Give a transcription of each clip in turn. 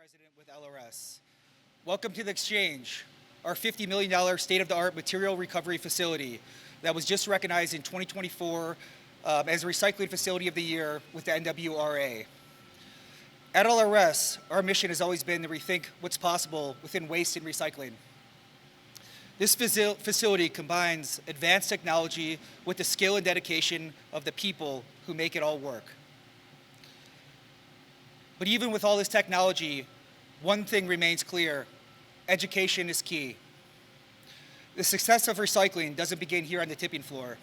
President with LRS. Welcome to the Exchange, our $50 million state-of-the-art material recovery facility that was just recognized in 2024 as a Recycling Facility of the Year with the NWRA. At LRS, our mission has always been to rethink what's possible within waste and recycling. This facility combines advanced technology with the skill and dedication of the people who make it all work. But even with all this technology, one thing remains clear: education is key. The success of recycling doesn't begin here on the tipping floor.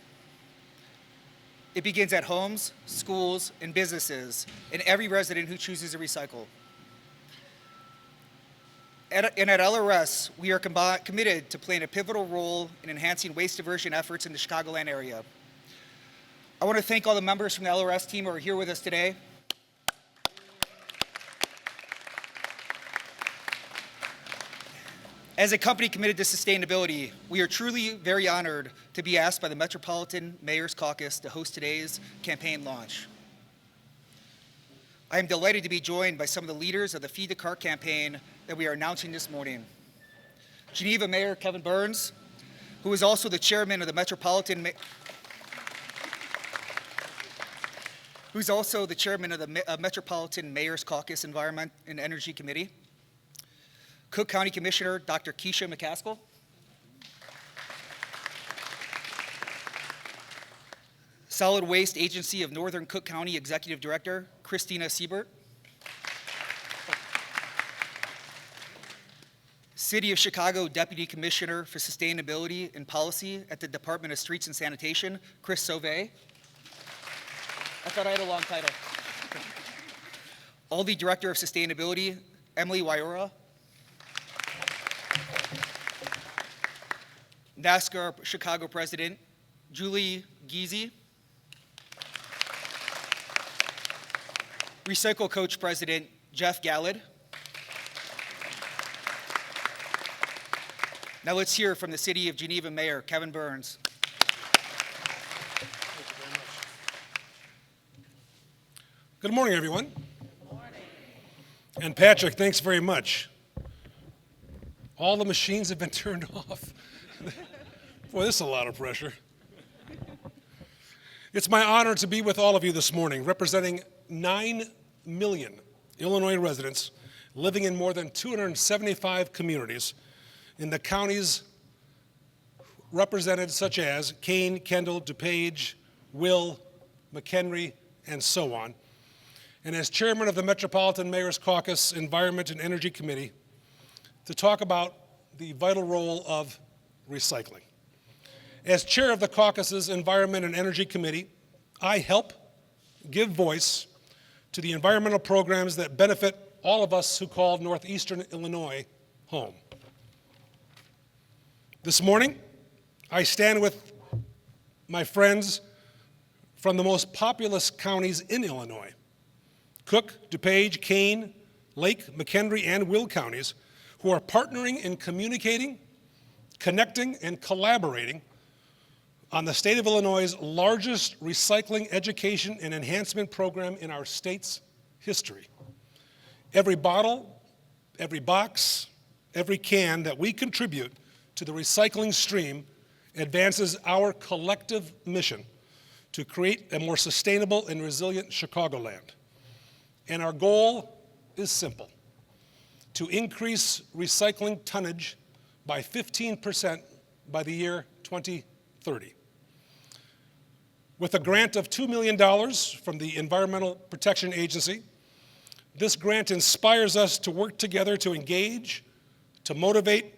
It begins at homes, schools, and businesses, and every resident who chooses to recycle. At LRS, we are committed to playing a pivotal role in enhancing waste diversion efforts in the Chicagoland area. I want to thank all the members from the LRS team who are here with us today. As a company committed to sustainability, we are truly very honored to be asked by the Metropolitan Mayors Caucus to host today's campaign launch. I am delighted to be joined by some of the leaders of the Feed the Cart campaign that we are announcing this morning. Geneva Mayor Kevin Burns, who is also the chairman of the Metropolitan Mayors Caucus Environment and Energy Committee. Cook County Commissioner Dr. Keisha McCaskill. Solid Waste Agency of Northern Cook County Executive Director Christina Siebert. City of Chicago Deputy Commissioner for Sustainability and Policy at the Department of Streets and Sanitation, Chris Sauvé. I thought I had a long title. Aldi Director of Sustainability, Emily Waiora. NASCAR Chicago President, Julie Giese. Recycle Coach President, Jeff Gallad. Now let's hear from the City of Geneva Mayor, Kevin Burns. Good morning, everyone. Good morning. And Patrick, thanks very much. All the machines have been turned off. Boy, this is a lot of pressure. It's my honor to be with all of you this morning, representing 9 million Illinois residents living in more than 275 communities in the counties represented, such as Kane, Kendall, DuPage, Will, McHenry, and so on. And as chairman of the Metropolitan Mayors Caucus Environment and Energy Committee, to talk about the vital role of recycling. As chair of the caucus's Environment and Energy Committee, I help give voice to the environmental programs that benefit all of us who call Northeastern Illinois home. This morning, I stand with my friends from the most populous counties in Illinois, Cook, DuPage, Kane, Lake, McHenry, and Will counties, who are partnering in communicating, connecting, and collaborating on the state of Illinois' largest recycling education and enhancement program in our state's history. Every bottle, every box, every can that we contribute to the recycling stream advances our collective mission to create a more sustainable and resilient Chicagoland. And our goal is simple: to increase recycling tonnage by 15% by the year 2030. With a grant of $2 million from the Environmental Protection Agency, this grant inspires us to work together to engage, to motivate,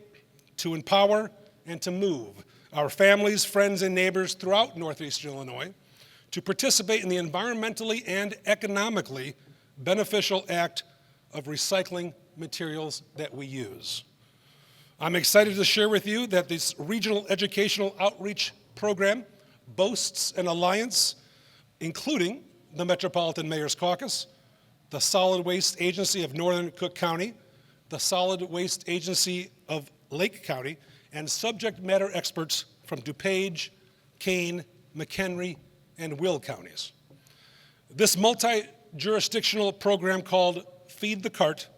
to empower, and to move our families, friends, and neighbors throughout Northeastern Illinois to participate in the environmentally and economically beneficial act of recycling materials that we use. I'm excited to share with you that this regional educational outreach program boasts an alliance including the Metropolitan Mayors Caucus, the Solid Waste Agency of Northern Cook County, the Solid Waste Agency of Lake County, and subject matter experts from DuPage, Kane, McHenry, and Will counties. This multi-jurisdictional program called Feed the Cart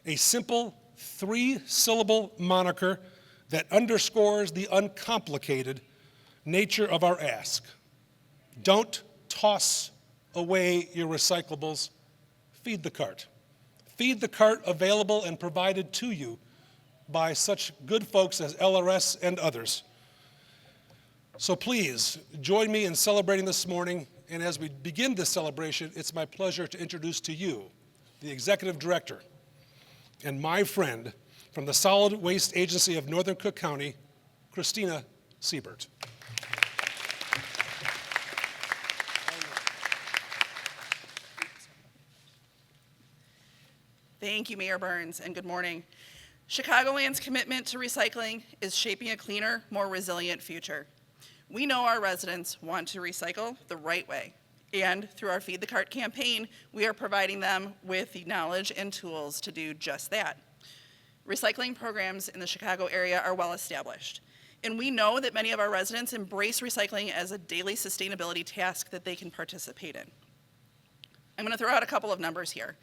a simple 3-syllable moniker that underscores the uncomplicated nature of our ask. Don't toss away your recyclables. Feed the cart. Feed the cart, available and provided to you by such good folks as LRS and others. So please, join me in celebrating this morning, and as we begin this celebration, it's my pleasure to introduce to you the Executive Director and my friend from the Solid Waste Agency of Northern Cook County, Christina Siebert. Thank you, Mayor Burns, and good morning. Chicagoland's commitment to recycling is shaping a cleaner, more resilient future. We know our residents want to recycle the right way, and through our Feed the Cart campaign, we are providing them with the knowledge and tools to do just that. Recycling programs in the Chicago area are well established, and we know that many of our residents embrace recycling as a daily sustainability task that they can participate in. I'm going to throw out a couple of numbers here.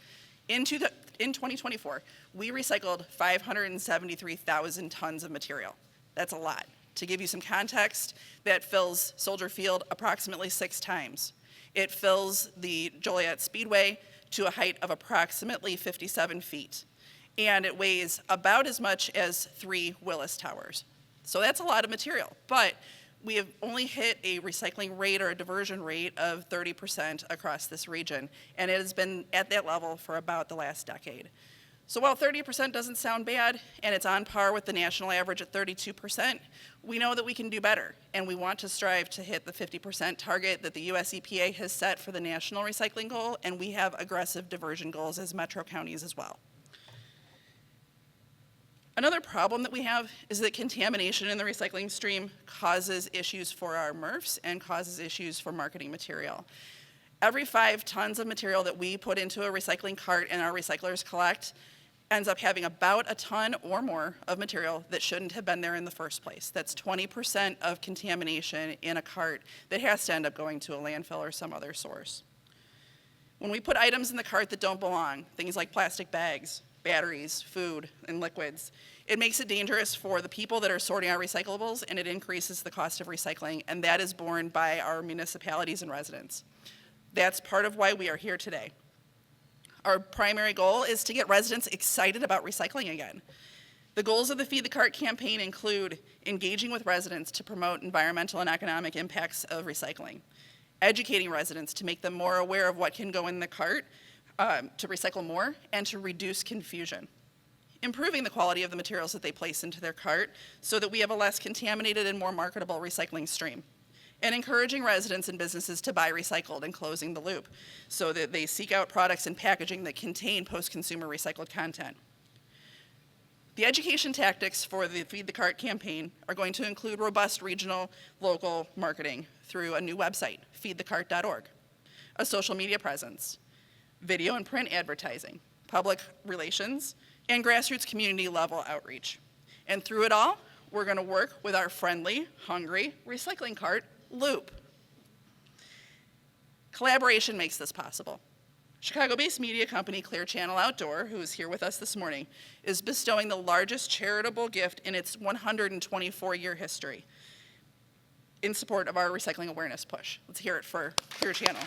In 2024, we recycled 573,000 tons of material. That's a lot. To give you some context, that fills Soldier Field approximately 6 times. It fills the Joliet Speedway to a height of approximately 57 feet. And it weighs about as much as 3 Willis Towers. So that's a lot of material. But we have only hit a recycling rate or a diversion rate of 30% across this region. And it has been at that level for about the last decade. So while 30% doesn't sound bad, and it's on par with the national average at 32%, we know that we can do better, and we want to strive to hit the 50% target that the US EPA has set for the national recycling goal, and we have aggressive diversion goals as metro counties as well. Another problem that we have is that contamination in the recycling stream causes issues for our MRFs and causes issues for marketing material. Every 5 tons of material that we put into a recycling cart and our recyclers collect ends up having about a ton or more of material that shouldn't have been there in the first place. That's 20% of contamination in a cart that has to end up going to a landfill or some other source. When we put items in the cart that don't belong, things like plastic bags, batteries, food, and liquids, it makes it dangerous for the people that are sorting our recyclables, and it increases the cost of recycling, and that is borne by our municipalities and residents. That's part of why we are here today. Our primary goal is to get residents excited about recycling again. The goals of the Feed the Cart campaign include engaging with residents to promote environmental and economic impacts of recycling, educating residents to make them more aware of what can go in the cart, to recycle more, and to reduce confusion, improving the quality of the materials that they place into their cart so that we have a less contaminated and more marketable recycling stream, and encouraging residents and businesses to buy recycled and closing the loop so that they seek out products and packaging that contain post-consumer recycled content. The education tactics for the Feed the Cart campaign are going to include robust regional, local marketing through a new website, feedthecart.org, a social media presence, video and print advertising, public relations, and grassroots community level outreach. And through it all, we're going to work with our friendly, hungry recycling cart loop. Collaboration makes this possible. Chicago-based media company Clear Channel Outdoor, who is here with us this morning, is bestowing the largest charitable gift in its 124-year history in support of our recycling awareness push. Let's hear it for Clear Channel.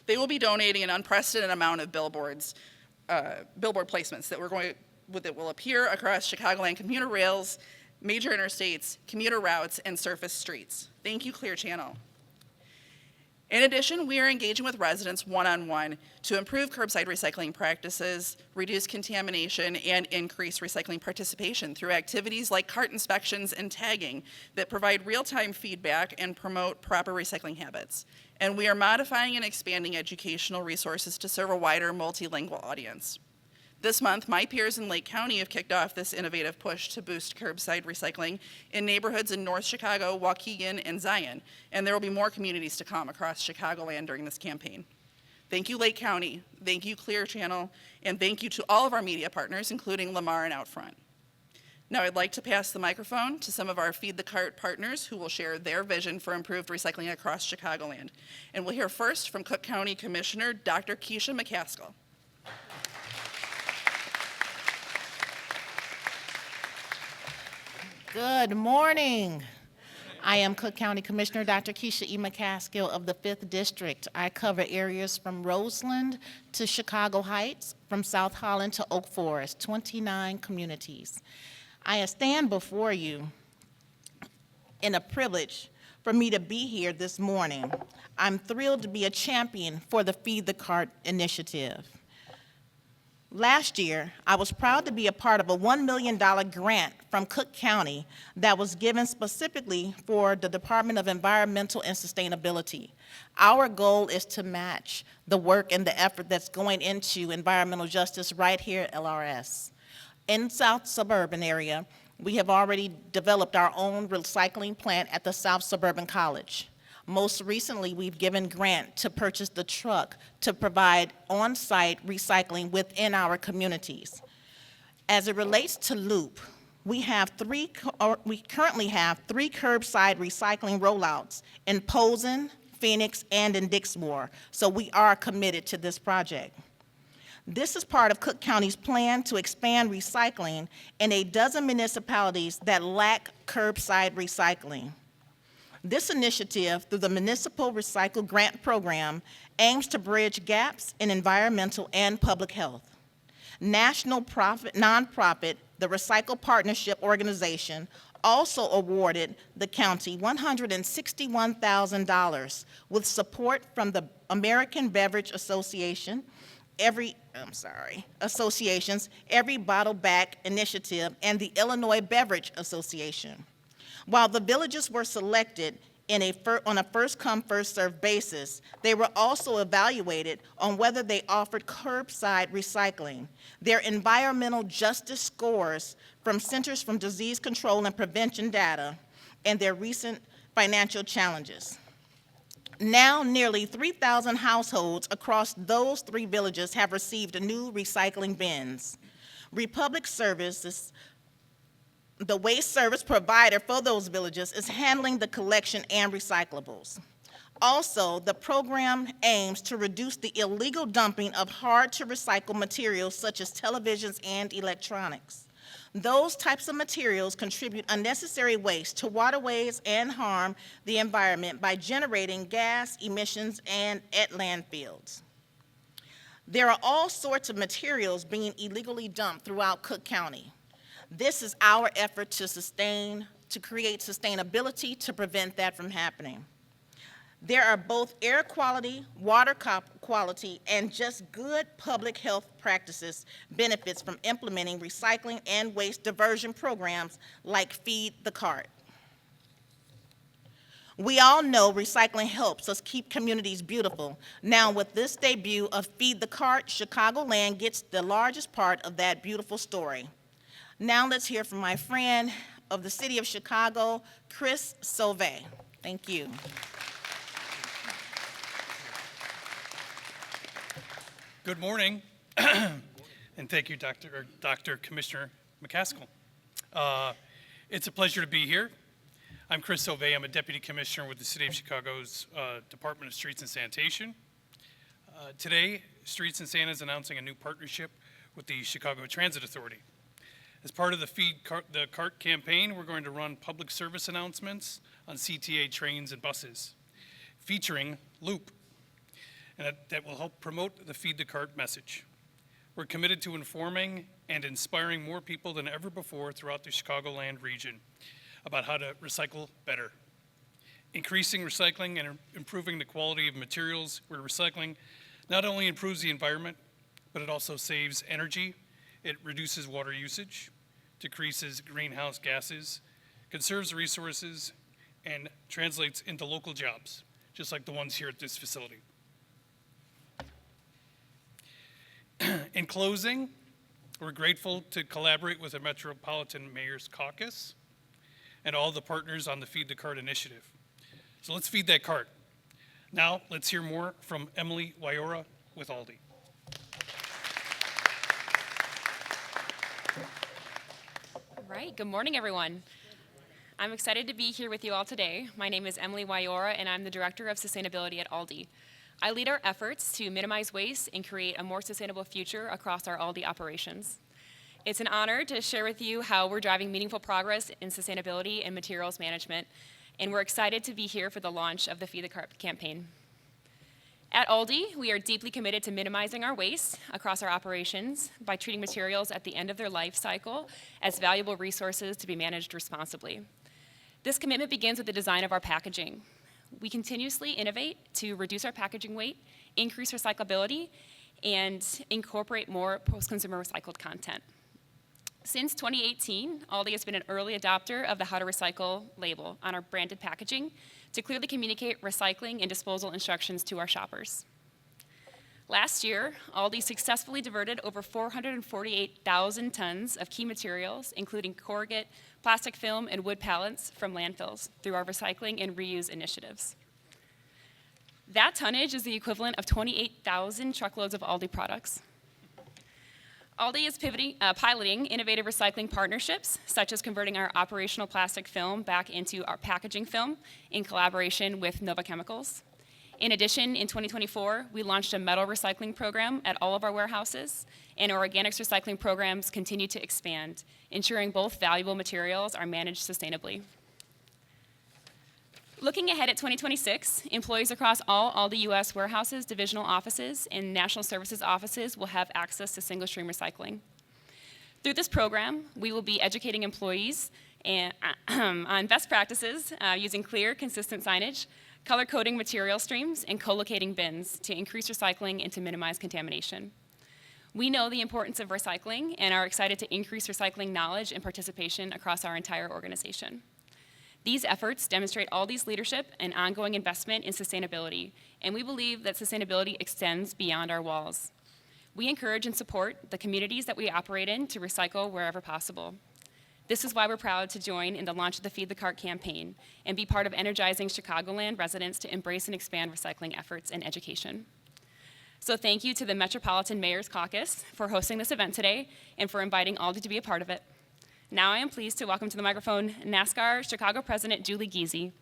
They will be donating an unprecedented amount of billboard placements that will appear across Chicagoland commuter rails, major interstates, commuter routes, and surface streets. Thank you, Clear Channel. In addition, we are engaging with residents one-on-one to improve curbside recycling practices, reduce contamination, and increase recycling participation through activities like cart inspections and tagging that provide real-time feedback and promote proper recycling habits. And we are modifying and expanding educational resources to serve a wider multilingual audience. This month, my peers in Lake County have kicked off this innovative push to boost curbside recycling in neighborhoods in North Chicago, Waukegan, and Zion, and there will be more communities to come across Chicagoland during this campaign. Thank you, Lake County, thank you, Clear Channel, and thank you to all of our media partners, including Lamar and Outfront. Now I'd like to pass the microphone to some of our Feed the Cart partners who will share their vision for improved recycling across Chicagoland. And we'll hear first from Cook County Commissioner Dr. Keisha McCaskill. Good morning. I am Cook County Commissioner Dr. Keisha E. McCaskill of the 5th District. I cover areas from Roseland to Chicago Heights, from South Holland to Oak Forest, 29 communities. I stand before you in a privilege for me to be here this morning. I'm thrilled to be a champion for the Feed the Cart initiative. Last year, I was proud to be a part of a $1 million grant from Cook County that was given specifically for the Department of Environmental and Sustainability. Our goal is to match the work and the effort that's going into environmental justice right here at LRS. In South Suburban area, we have already developed our own recycling plant at the South Suburban College. Most recently, we've given grant to purchase the truck to provide on-site recycling within our communities. As it relates to Loop, we currently have 3 curbside recycling rollouts in Posen, Phoenix, and in Dixmoor, so we are committed to this project. This is part of Cook County's plan to expand recycling in a dozen municipalities that lack curbside recycling. This initiative, through the Municipal Recycle Grant Program, aims to bridge gaps in environmental and public health. Nonprofit, the Recycle Partnership Organization, also awarded the county $161,000 with support from the American Beverage Association, Every Bottle Back Initiative, and the Illinois Beverage Association. While the villages were selected on a first-come, first-served basis, they were also evaluated on whether they offered curbside recycling. Their environmental justice scores from Centers for Disease Control and Prevention data, and their recent financial challenges. Now, nearly 3,000 households across those 3 villages have received new recycling bins. Republic Services, the waste service provider for those villages, is handling the collection and recyclables. Also, the program aims to reduce the illegal dumping of hard-to-recycle materials such as televisions and electronics. Those types of materials contribute unnecessary waste to waterways and harm the environment by generating gas emissions and at landfills. There are all sorts of materials being illegally dumped throughout Cook County. This is our effort to create sustainability to prevent that from happening. There are both air quality, water quality, and just good public health practices benefits from implementing recycling and waste diversion programs like Feed the Cart. We all know recycling helps us keep communities beautiful. Now, with this debut of Feed the Cart, Chicagoland gets the largest part of that beautiful story. Now let's hear from my friend of the City of Chicago, Chris Sauvé. Thank you. Good morning, and thank you, Dr. Commissioner McCaskill. It's a pleasure to be here. I'm Chris Sauvé. I'm a Deputy Commissioner with the City of Chicago's Department of Streets and Sanitation. Today, Streets and San is announcing a new partnership with the Chicago Transit Authority. As part of the Feed the Cart campaign, we're going to run public service announcements on CTA trains and buses, featuring Loop, and that will help promote the Feed the Cart message. We're committed to informing and inspiring more people than ever before throughout the Chicagoland region about how to recycle better. Increasing recycling and improving the quality of materials we're recycling not only improves the environment, but it also saves energy, it reduces water usage, decreases greenhouse gases, conserves resources, and translates into local jobs, just like the ones here at this facility. In closing, we're grateful to collaborate with the Metropolitan Mayors Caucus and all the partners on the Feed the Cart initiative. So let's feed that cart. Now, let's hear more from Emily Wyora with Aldi. right, good morning, everyone. I'm excited to be here with you all today. My name is Emily Wyora, and I'm the Director of Sustainability at Aldi. I lead our efforts to minimize waste and create a more sustainable future across our Aldi operations. It's an honor to share with you how we're driving meaningful progress in sustainability and materials management, and we're excited to be here for the launch of the Feed the Cart campaign. At Aldi, we are deeply committed to minimizing our waste across our operations by treating materials at the end of their life cycle as valuable resources to be managed responsibly. This commitment begins with the design of our packaging. We continuously innovate to reduce our packaging weight, increase recyclability, and incorporate more post-consumer recycled content. Since 2018, Aldi has been an early adopter of the How to Recycle label on our branded packaging to clearly communicate recycling and disposal instructions to our shoppers. Last year, Aldi successfully diverted over 448,000 tons of key materials, including corrugate, plastic film, and wood pallets from landfills through our recycling and reuse initiatives. That tonnage is the equivalent of 28,000 truckloads of Aldi products. Aldi is piloting innovative recycling partnerships, such as converting our operational plastic film back into our packaging film in collaboration with Nova Chemicals. In addition, in 2024, we launched a metal recycling program at all of our warehouses, and our organics recycling programs continue to expand, ensuring both valuable materials are managed sustainably. Looking ahead at 2026, employees across all Aldi U.S. warehouses, divisional offices, and national services offices will have access to single-stream recycling. Through this program, we will be educating employees on best practices using clear, consistent signage, color-coding material streams, and co-locating bins to increase recycling and to minimize contamination. We know the importance of recycling and are excited to increase recycling knowledge and participation across our entire organization. These efforts demonstrate Aldi's leadership and ongoing investment in sustainability, and we believe that sustainability extends beyond our walls. We encourage and support the communities that we operate in to recycle wherever possible. This is why we're proud to join in the launch of the Feed the Cart campaign and be part of energizing Chicagoland residents to embrace and expand recycling efforts and education. So thank you to the Metropolitan Mayors Caucus for hosting this event today and for inviting Aldi to be a part of it. Now I am pleased to welcome to the microphone NASCAR Chicago President Julie Giese.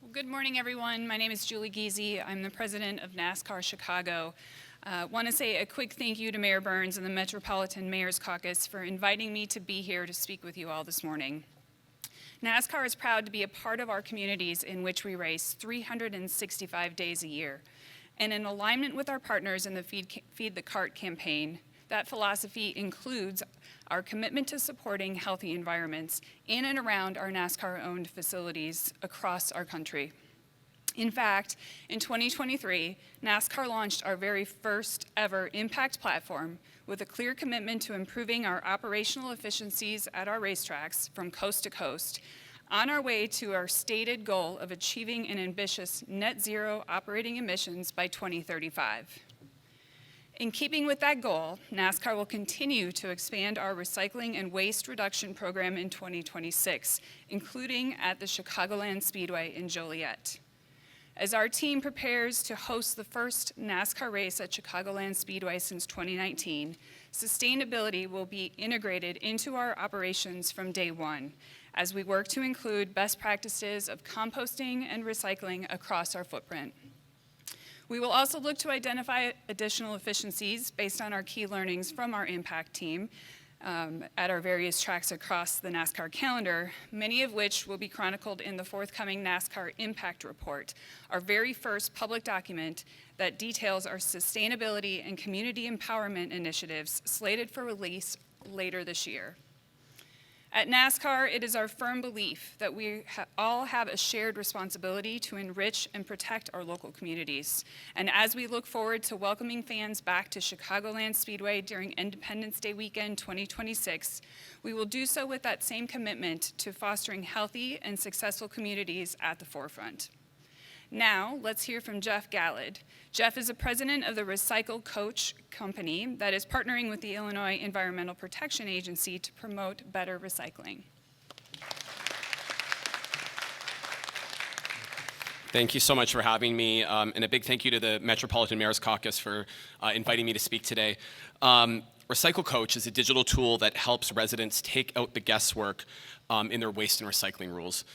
Well, good morning, everyone. My name is Julie Giese. I'm the president of NASCAR Chicago. Want to say a quick thank you to Mayor Burns and the Metropolitan Mayors Caucus for inviting me to be here to speak with you all this morning. NASCAR is proud to be a part of our communities in which we race 365 days a year. And in alignment with our partners in the Feed the Cart campaign, that philosophy includes our commitment to supporting healthy environments in and around our NASCAR-owned facilities across our country. In fact, in 2023, NASCAR launched our very first ever impact platform with a clear commitment to improving our operational efficiencies at our racetracks from coast to coast, on our way to our stated goal of achieving an ambitious net zero operating emissions by 2035. In keeping with that goal, NASCAR will continue to expand our recycling and waste reduction program in 2026, including at the Chicagoland Speedway in Joliet. As our team prepares to host the first NASCAR race at Chicagoland Speedway since 2019, sustainability will be integrated into our operations from day one, as we work to include best practices of composting and recycling across our footprint. We will also look to identify additional efficiencies based on our key learnings from our impact team at our various tracks across the NASCAR calendar, many of which will be chronicled in the forthcoming NASCAR Impact Report, our very first public document that details our sustainability and community empowerment initiatives slated for release later this year. At NASCAR, it is our firm belief that we all have a shared responsibility to enrich and protect our local communities. And as we look forward to welcoming fans back to Chicagoland Speedway during Independence Day weekend 2026, we will do so with that same commitment to fostering healthy and successful communities at the forefront. Now, let's hear from Jeff Gallad. Jeff is the president of the Recycle Coach company that is partnering with the Illinois Environmental Protection Agency to promote better recycling. Thank you so much for having me, and a big thank you to the Metropolitan Mayors Caucus for inviting me to speak today. Recycle Coach is a digital tool that helps residents take out the guesswork in their waste and recycling rules.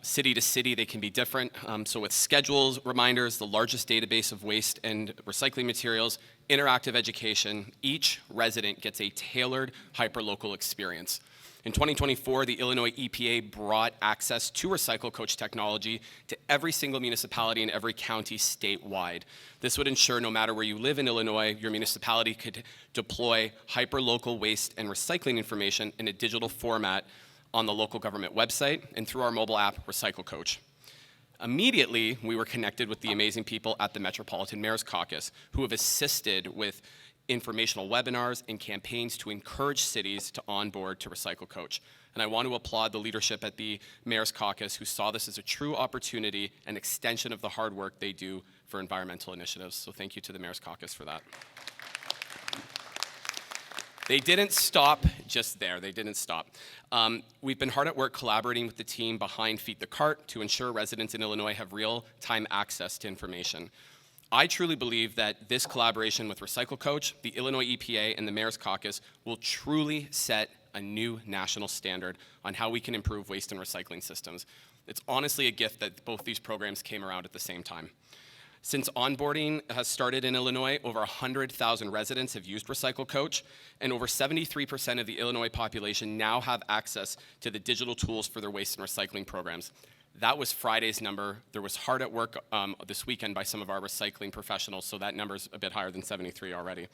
City to city, they can be different. So with schedules, reminders, the largest database of waste and recycling materials, interactive education, each resident gets a tailored hyperlocal experience. In 2024, the Illinois EPA brought access to Recycle Coach technology to every single municipality in every county statewide. This would ensure no matter where you live in Illinois, your municipality could deploy hyperlocal waste and recycling information in a digital format on the local government website and through our mobile app, Recycle Coach. Immediately, we were connected with the amazing people at the Metropolitan Mayors Caucus who have assisted with informational webinars and campaigns to encourage cities to onboard to Recycle Coach. And I want to applaud the leadership at the Mayor's Caucus who saw this as a true opportunity and extension of the hard work they do for environmental initiatives. So thank you to the Mayor's Caucus for that. They didn't stop just there. They didn't stop. We've been hard at work collaborating with the team behind Feed the Cart to ensure residents in Illinois have real-time access to information. I truly believe that this collaboration with Recycle Coach, the Illinois EPA, and the Mayor's Caucus will truly set a new national standard on how we can improve waste and recycling systems. It's honestly a gift that both these programs came around at the same time. Since onboarding has started in Illinois, over 100,000 residents have used Recycle Coach, and over 73% of the Illinois population now have access to the digital tools for their waste and recycling programs. That was Friday's number. There was hard at work this weekend by some of our recycling professionals, so that number's a bit higher than 73 already.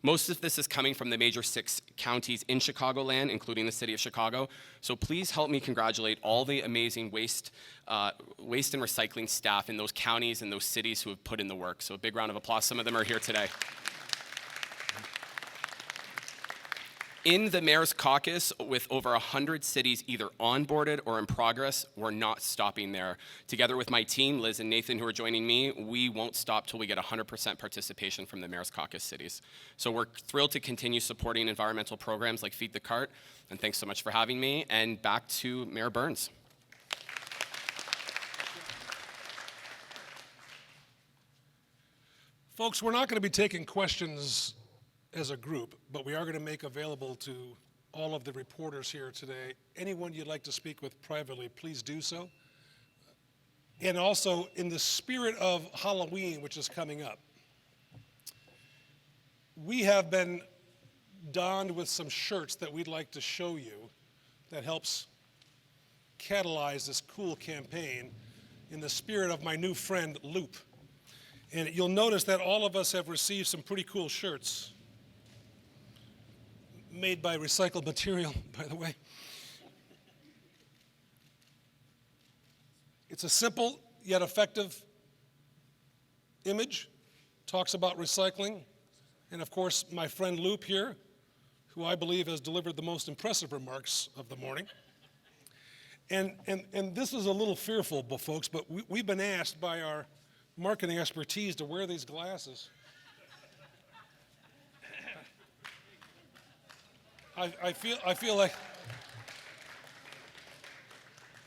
Most of this is coming from the major 6 counties in Chicagoland, including the city of Chicago. So please help me congratulate all the amazing waste and recycling staff in those counties and those cities who have put in the work. So a big round of applause. Some of them are here today. In the Mayor's Caucus, with over 100 cities either onboarded or in progress, we're not stopping there. Together with my team, Liz and Nathan, who are joining me, we won't stop till we get 100% participation from the Mayor's Caucus cities. So we're thrilled to continue supporting environmental programs like Feed the Cart, and thanks so much for having me, and back to Mayor Burns. Folks, we're not going to be taking questions as a group, but we are going to make available to all of the reporters here today. Anyone you'd like to speak with privately, please do so. And also, in the spirit of Halloween, which is coming up, we have been donned with some shirts that we'd like to show you that helps catalyze this cool campaign in the spirit of my new friend, Loop. And you'll notice that all of us have received some pretty cool shirts made by recycled material, by the way. It's a simple yet effective image, talks about recycling, and of course my friend Loop here, who I believe has delivered the most impressive remarks of the morning. And this is a little fearful, folks, but we've been asked by our marketing expertise to wear these glasses. I feel like,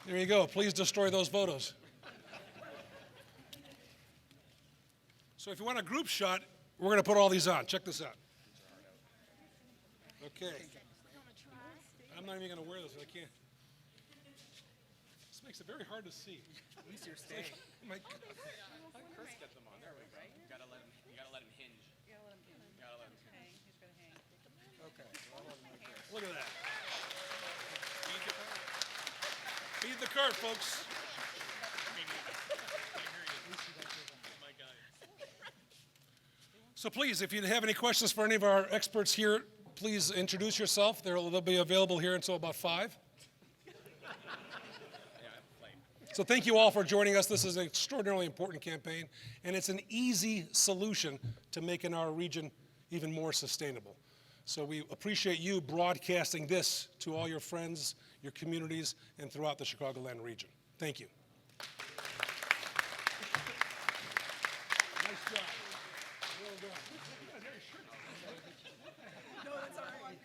there you go, please destroy those photos. So if you want a group shot, we're going to put all these on. Check this out. Okay. I'm not even going to wear this, I can't. This makes it very hard to see. Easier stay. Oh my God. Chris get them on. There we go. You gotta let him hinge. Okay. Look at that. Feed the cart, folks. So please, if you have any questions for any of our experts here, please introduce yourself. They'll be available here until about 5. So thank you all for joining us. This is an extraordinarily important campaign, and it's an easy solution to making our region even more sustainable. So we appreciate you broadcasting this to all your friends, your communities, and throughout the Chicagoland region. Thank you. Nice job. Well done. No, that's all right.